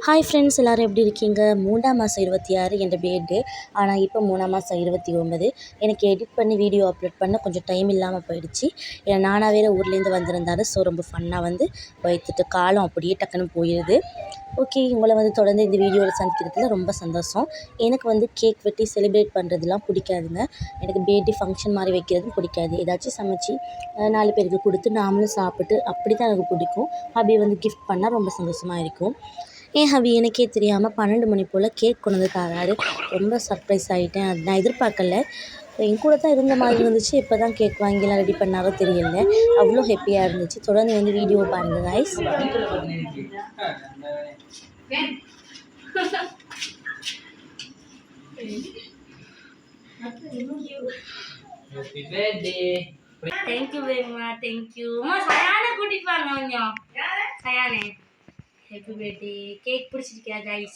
Hi friends, எல்லோரும் எப்படி இருக்கீங்க? 3ஆம் மாதம் 26 என் பர்த்டே. ஆனால் இப்போ 3ஆம் மாதம் 29. எனக்கு எடிட் பண்ணி வீடியோ அப்லோட் பண்ண கொஞ்சம் டைம் இல்லாமல் போயிடுச்சு. ஏன்னா நானாக வேறு ஊர்லேருந்து வந்திருந்தாலும் ஸோ ரொம்ப ஃபன்னாக வைத்துட்டு காலம் அப்படியே டக்குன்னு போயிடுது. ஓகே, உங்களை தொடர்ந்து இந்த வீடியோவில் சந்திக்கிறதுல ரொம்ப சந்தோஷம். எனக்கு கேக் வெட்டி செலிப்ரேட் பண்ணுறதுலாம் பிடிக்காதுங்க. எனக்கு பர்த்டே ஃபங்க்ஷன் மாதிரி வைக்கிறதும் பிடிக்காது. ஏதாச்சும் சமைச்சு 4 பேருக்கு கொடுத்து நாமளும் சாப்பிட்டு அப்படி தான் எனக்கு பிடிக்கும். அப்படி கிஃப்ட் பண்ணால் ரொம்ப சந்தோஷமாக இருக்கும். என் ஹபி எனக்கே தெரியாமல் 12 மணி போல் கேக் கொண்டு வந்து தராரு. ரொம்ப சர்ப்ரைஸ் ஆகிட்டேன். அது நான் எதிர்பார்க்கல. என் கூட தான் இருந்த மாதிரி இருந்துச்சு. இப்போ தான் கேக் வாங்கிலாம் ரெடி பண்ணாரோ தெரியல. அவ்வளோ ஹாப்பியாக இருந்துச்சு. தொடர்ந்து வீடியோ பாருங்கள் கைஸ். தேங்க்யூ வேணுமா? தேங்க்யூ அம்மா. சயானை கூட்டிட்டு வாங்க கொஞ்சம். சயானே ஹாப்பி பர்த்டே. கேக் பிடிச்சிருக்கியா கைஸ்?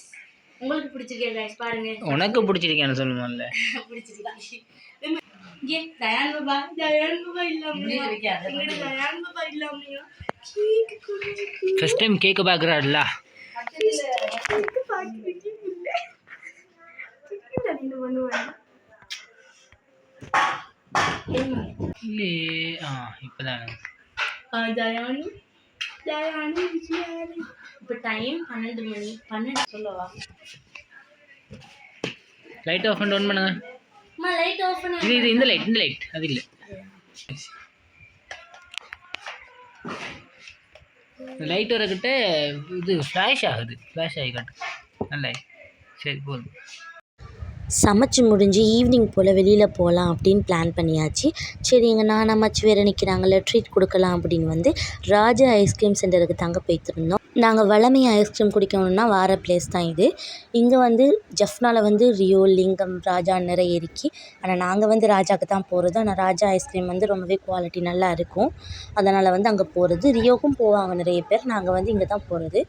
உங்களுக்கு பிடிச்சிருக்கியா கைஸ்? பாருங்க. உனக்கு பிடிச்சிருக்கியான்னு சொல்லுவோம்ல. பிடிச்சிருக்கு. ये दयान बाबा इल्लामैया इंगड दयान बाबा इल्लामैया केक कुडिच्चु फर्स्ट टाइम केक बाकराडला केक बाकिरकी बुल्ले चिकन अनिनु बनुवा ले இப்பதான் दयानु விஜயாரி. இப்போ டைம் 12 மணி. 12 சொல்லவா? லைட் ஆஃப் அண்ட் ஆன் பண்ணுங்க. அம்மா லைட் ஆஃப் பண்ணு. இது இந்த லைட் அது இல்ல. லைட் வரக்கிட்ட இது ஃப்ளாஷ் ஆகுது. ஃப்ளாஷ் ஆகி காட்டு. நல்ல சரி போதும். சமைச்சு முடிஞ்சு ஈவினிங் போல் வெளியில் போகலாம் அப்படின்னு பிளான் பண்ணியாச்சு. சரி, எங்கள் நானாமாச்சு வேறு நிற்கிறாங்கல்ல, ட்ரீட் கொடுக்கலாம் அப்படின்னு ராஜா ஐஸ்கிரீம் சென்டருக்கு தாங்க போய்த்திருந்தோம். நாங்கள் வளமையாக ஐஸ்கிரீம் குடிக்கணுன்னா வார பிளேஸ் தான் இது. இங்கே ஜஃப்னாவில் ரியோ, லிங்கம், ராஜா நிறைய இருக்கு. ஆனால் நாங்கள் ராஜாவுக்கு தான் போகிறது. ஆனால் ராஜா ஐஸ்கிரீம் ரொம்பவே குவாலிட்டி நல்லா இருக்கும். அதனால் அங்கே போகிறது. ரியோவுக்கும் போவாங்க நிறைய பேர். நாங்கள் இங்கே தான் போகிறது.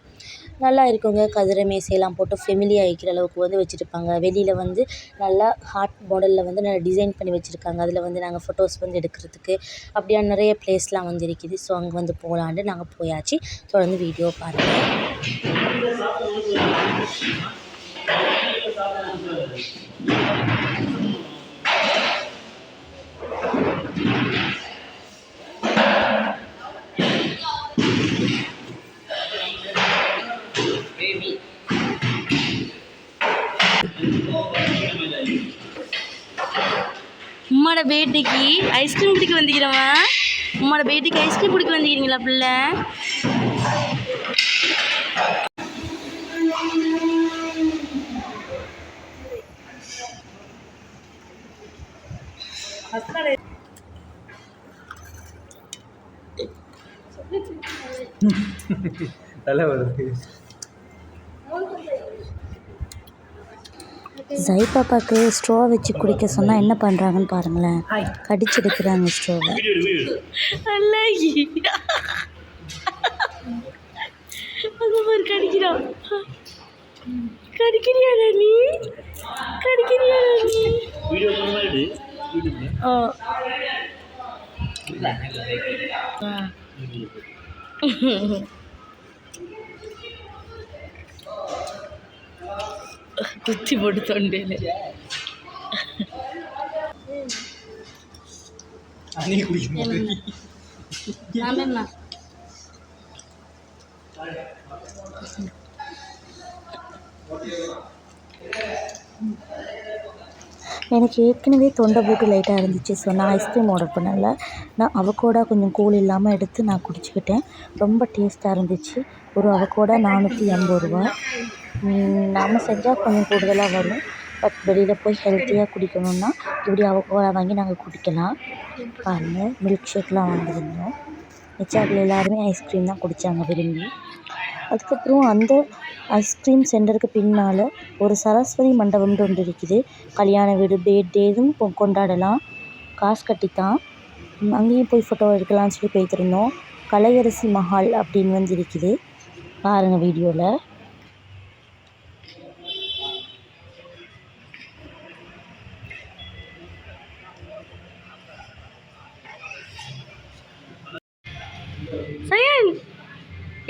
நல்லா இருக்குங்க. கதிரை மேசையெல்லாம் போட்டு ஃபெமிலியாக ஆகிக்கிற அளவுக்கு வச்சுருப்பாங்க. வெளியில் நல்லா ஹார்ட் மாடலில் நல்லா டிசைன் பண்ணி வச்சுருக்காங்க. அதில் நாங்கள் ஃபோட்டோஸ் எடுக்கிறதுக்கு அப்படியான நிறைய பிளேஸ்லாம் இருக்குது. ஸோ அங்கே போகலான்ட்டு நாங்கள் போயாச்சு. தொடர்ந்து வீடியோ பாருங்கள். உம்மோட பேட்டிக்கு ஐஸ்கிரீம் பிடிக்க வந்துக்கிறவா? உம்மோட பேட்டிக்கு ஐஸ்கிரீம் பிடிக்க வந்துக்கிறீங்களா பிள்ளை? ஜை பாப்பாவுக்கு ஸ்ட்ரோ வச்சு குடிக்க சொன்னால் என்ன பண்ணுறாங்கன்னு பாருங்களேன். கடிச்சு எடுக்கிறாங்க ஸ்ட்ரோவை. கடிக்கிறான். கடிக்கிறியாடா நீ? கடிக்கிறியாடா நீ? குத்தி போட்டு தொண்டையில எனக்கு ஏற்கனவே தொண்டை போட்டு லைட்டாக இருந்துச்சு. ஸோ நான் ஐஸ்கிரீம் ஆர்டர் பண்ணல. நான் அவகோடா கொஞ்சம் கூல் இல்லாமல் எடுத்து நான் குடிச்சிக்கிட்டேன். ரொம்ப டேஸ்ட்டாக இருந்துச்சு. ஒரு அவகோடா 480 ரூபா. நாம் செஞ்சால் கொஞ்சம் கூடுதலாக வரும். பட் வெளியில் போய் ஹெல்த்தியாக குடிக்கணுன்னா இப்படி அவகோடா வாங்கி நாங்கள் குடிக்கலாம். பாருங்கள், மில்க் ஷேக்லாம் வாங்கியிருந்தோம். மிச்சாக்கில் எல்லாருமே ஐஸ்கிரீம் தான் குடித்தாங்க விரும்பி. அதுக்கப்புறம் அந்த ஐஸ்கிரீம் சென்டருக்கு பின்னால் ஒரு சரஸ்வதி மண்டபம்னு ஒன்று இருக்குது. கல்யாண வீடு, பர்த்டே எதுவும் கொண்டாடலாம். காசு கட்டித்தான். அங்கேயும் போய் ஃபோட்டோ எடுக்கலாம்னு சொல்லி போய்த்திருந்தோம். கலையரசி மஹால் அப்படின்னு இருக்குது. பாருங்கள் வீடியோவில்.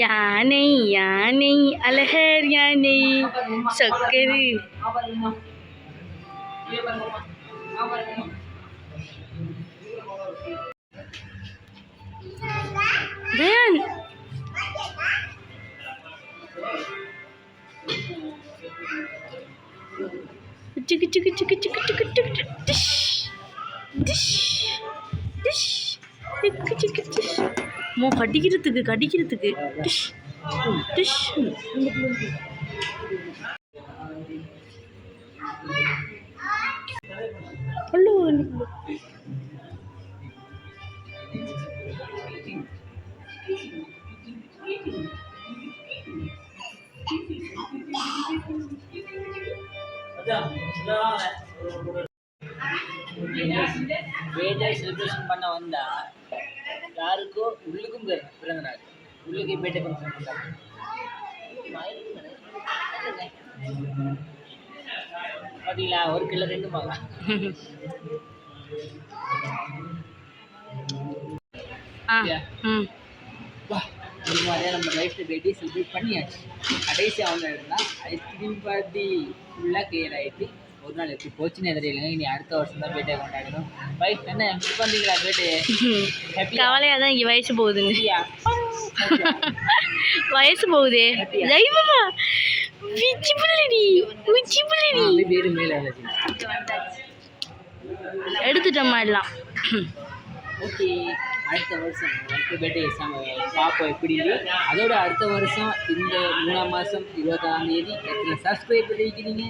யானை யானை அழகர் யானை சக்கரு தயான் சிக்கு சிக்கு சிக்கு சிக்கு சிக்கு சிக்கு டிஷ் டிஷ் டிஷ் சிக்கு சிக்கு டிஷ் மோ கடிக்கிறதுக்கு டிஷ் டிஷ் ஹலோ பர்த்டே செலிப்ரேஷன் பண்ண வந்தா யாருக்கோ உள்ளுக்கும் பிறந்தனாரு உள்ளுக்கு பர்த்டே ஃபங்க்ஷன் பண்ணாங்க. பார்த்தீங்களா, ஒரு கிலோ 2 மாங்கா. வா, இந்த மாதிரியா நம்ம லைஃப்பில் பர்த்டே செலிப்ரேட் பண்ணியாச்சு. கடைசி அவங்க இருந்தால் ஐஸ்கிரீம் பார்ட்டி ஃபுல்லாக கிளியர் ஆகிட்டு ஒரு நாள் எப்படி போச்சுன்னு தெரியல. இனி அடுத்த வருஷம் தான் பர்த்டே கொண்டாடணும். வைஃப் என்ன மிஸ் பண்ணுறீங்களா பர்த்டே? கவலையாக தான் இங்கே வயசு போகுதுங்க. வயசு போகுதே தெய்வமா உச்சி புள்ளடி வீடு மேலே எடுத்துட்டோமா எல்லாம். ஓகே, அடுத்த வருஷம் பர்த்டே பார்ப்போம் எப்படி. அதோட அடுத்த வருஷம் இந்த 3ஆம் மாதம் 20ஆம் தேதி எத்தனை சப்ஸ்கிரைப் பண்ணிக்கிறீங்க,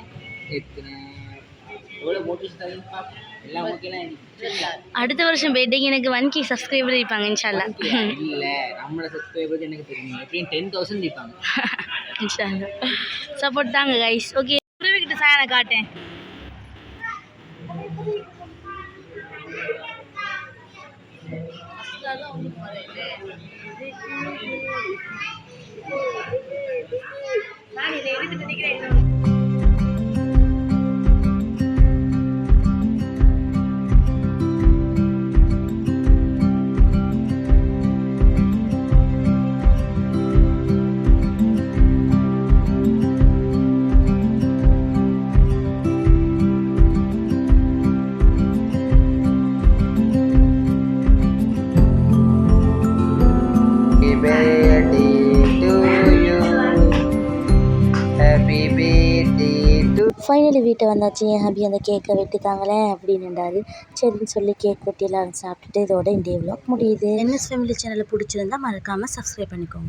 எத்தனை எவ்வளோ மோட்டிவேஷன் தருன்னு பார்ப்போம். எல்லாம் ஓகேலாம். அடுத்த வருஷம் பர்த்டேக்கு எனக்கு 1K சப்ஸ்கிரைபர் இருப்பாங்க இன்ஷால்லா. இல்லை, நம்மளோட சப்ஸ்கிரைபர் எனக்கு தெரியும் எப்படியும் 10,000 இருப்பாங்க இன்ஷால்லா. சப்போர்ட் தாங்க கைஸ். ஓகே, கிட்ட சாயனை காட்டேன். ஃபைனலி வீட்டை வந்தாச்சு. என் ஹபி அந்த கேக்கை வெட்டி தாங்களேன் அப்படின்னுண்டாரு. சரின்னு சொல்லி கேக் வெட்டி எல்லாரும் சாப்பிட்டுட்டு இதோட இந்த vlog முடியுது. NS ஃபேமிலி சேனலை பிடிச்சிருந்தா மறக்காமல் சப்ஸ்கிரைப் பண்ணிக்கோங்க.